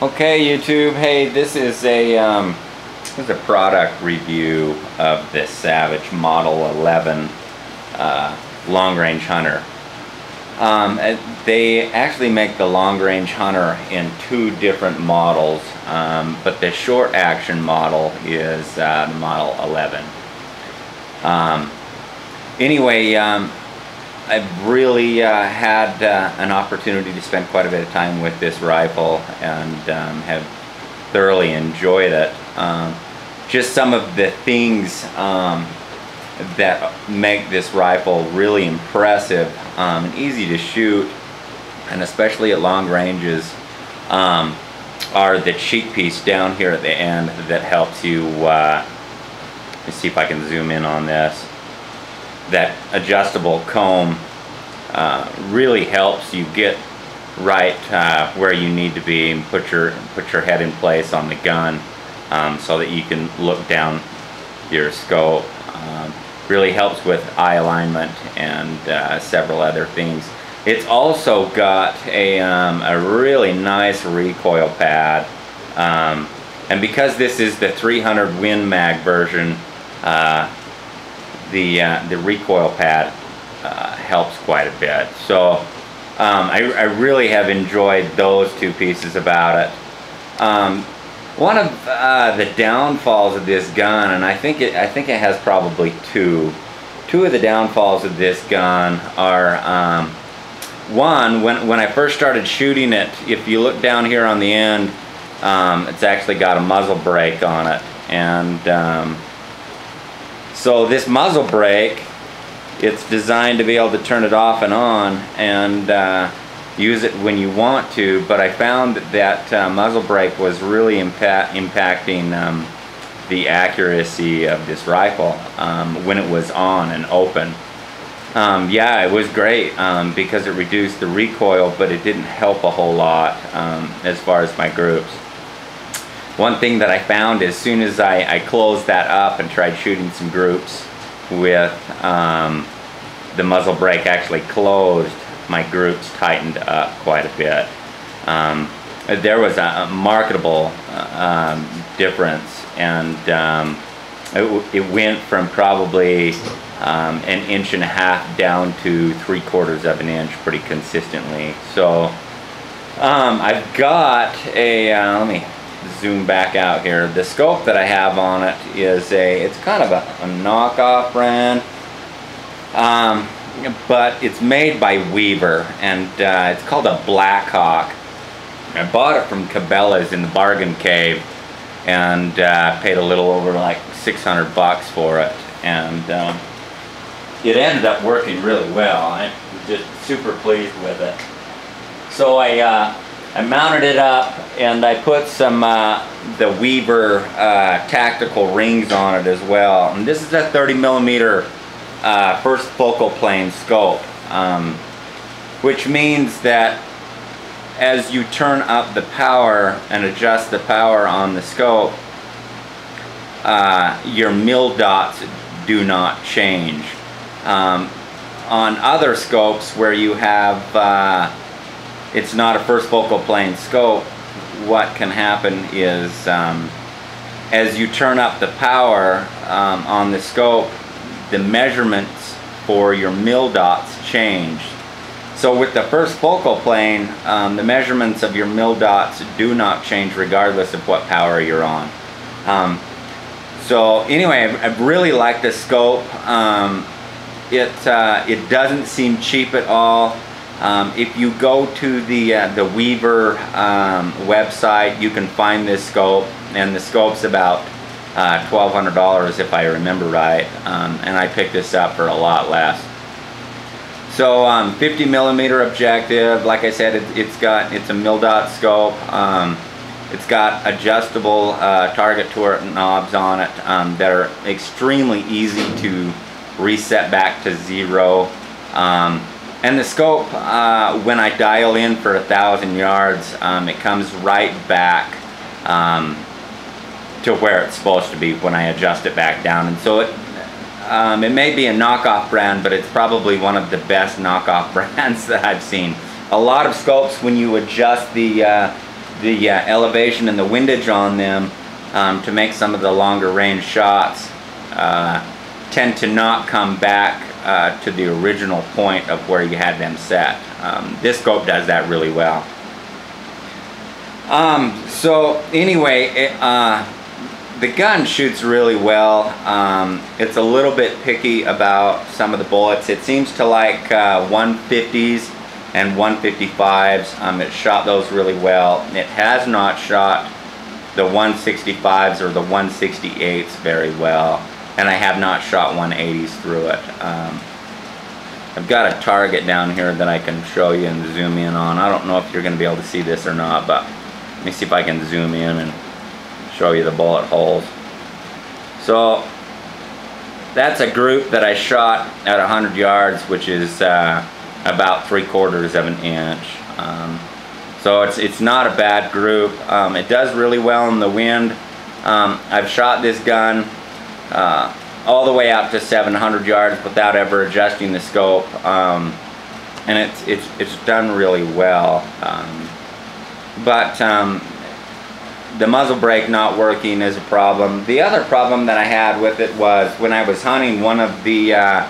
Okay, YouTube. Hey, this is a product review of this Savage Model 11 Long Range Hunter. They actually make the Long Range Hunter in two different models, but the short action model is the Model 11. Anyway, I've really had an opportunity to spend quite a bit of time with this rifle and have thoroughly enjoyed it. Just some of the things that make this rifle really impressive and easy to shoot, and especially at long ranges, are the cheek piece down here at the end that helps you, let me see if I can zoom in on this. That adjustable comb really helps you get right where you need to be and put your head in place on the gun, so that you can look down your scope. Really helps with eye alignment and several other things. It's also got a really nice recoil pad, and because this is the 300 Win Mag version, the recoil pad helps quite a bit. So I really have enjoyed those two pieces about it. One of the downfalls of this gun, and I think it has probably two of the downfalls of this gun are, one, when I first started shooting it, if you look down here on the end, it's actually got a muzzle brake on it, and so this muzzle brake, it's designed to be able to turn it off and on and use it when you want to, but I found that muzzle brake was really impacting the accuracy of this rifle when it was on and open. Yeah, it was great because it reduced the recoil, but it didn't help a whole lot as far as my groups. One thing that I found, as soon as I closed that up and tried shooting some groups with the muzzle brake actually closed, my groups tightened up quite a bit. There was a marketable difference, and it went from probably an inch and a half down to 3/4 of an inch pretty consistently. So I've got a, let me zoom back out here. The scope that I have on it is it's kind of a knockoff brand, but it's made by Weaver, and it's called a Blackhawk. I bought it from Cabela's in the Bargain Cave, and paid a little over like 600 bucks for it, and it ended up working really well. I'm just super pleased with it. So I mounted it up, and I put some the Weaver tactical rings on it as well. And this is a 30mm first focal plane scope, which means that as you turn up the power and adjust the power on the scope, your mil dots do not change. On other scopes where you have it's not a first focal plane scope, what can happen is as you turn up the power on the scope, the measurements for your mil dots change. So with the first focal plane, the measurements of your mil dots do not change regardless of what power you're on. So anyway, I really like this scope. It doesn't seem cheap at all. If you go to the Weaver website, you can find this scope, and the scope's about $1,200 if I remember right, and I picked this up for a lot less. So 50mm objective, like I said, it's a mil dot scope. It's got adjustable target turret knobs on it that are extremely easy to reset back to 0. And the scope, when I dial in for 1,000 yards, it comes right back to where it's supposed to be when I adjust it back down. And so it may be a knockoff brand, but it's probably one of the best knockoff brands that I've seen. A lot of scopes, when you adjust the the elevation and the windage on them to make some of the longer range shots tend to not come back to the original point of where you had them set. This scope does that really well. So anyway, the gun shoots really well. It's a little bit picky about some of the bullets. It seems to like 150s and 155s. It shot those really well. It has not shot the 165s or the 168s very well, and I have not shot 180s through it. I've got a target down here that I can show you and zoom in on. I don't know if you're going to be able to see this or not, but let me see if I can zoom in and show you the bullet holes. So that's a group that I shot at 100 yards, which is about 3/4 of an inch. So it's not a bad group. It does really well in the wind. I've shot this gun all the way out to 700 yards without ever adjusting the scope, and it's done really well. But the muzzle brake not working is a problem. The other problem that I had with it was when I was hunting, one of the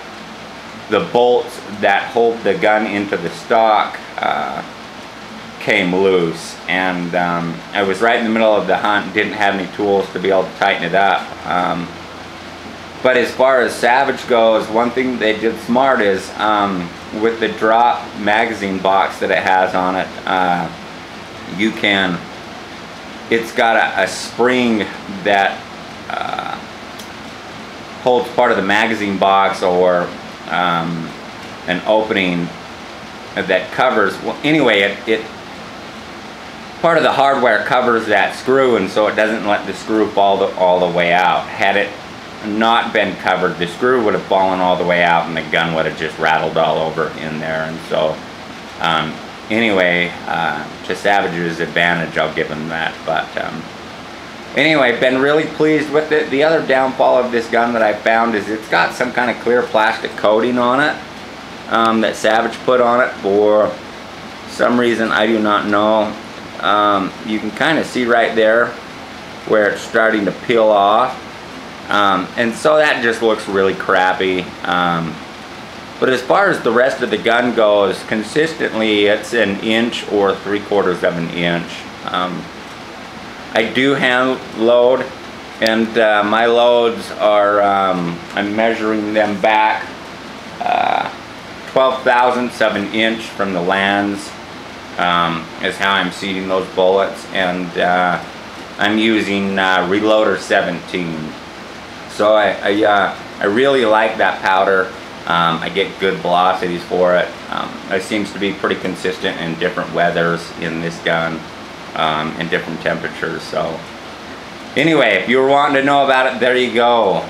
bolts that hold the gun into the stock came loose, and I was right in the middle of the hunt and didn't have any tools to be able to tighten it up. But as far as Savage goes, one thing they did smart is with the drop magazine box that it has on it, it's got a spring that holds part of the magazine box, or an opening that covers, well, anyway, it part of the hardware covers that screw, and so it doesn't let the screw fall all the way out. Had it not been covered, the screw would have fallen all the way out and the gun would have just rattled all over in there. And so anyway, to Savage's advantage, I'll give him that. But anyway, been really pleased with it. The other downfall of this gun that I found is it's got some kind of clear plastic coating on it that Savage put on it for some reason, I do not know. You can kind of see right there where it's starting to peel off, and so that just looks really crappy. But as far as the rest of the gun goes, consistently it's an inch or 3/4 of an inch. I do hand load, and my loads are, I'm measuring them back 12/1000ths of an inch from the lands, is how I'm seating those bullets, and I'm using Reloader 17. So I really like that powder. I get good velocities for it. It seems to be pretty consistent in different weathers in this gun, in different temperatures. So anyway, if you were wanting to know about it, there you go.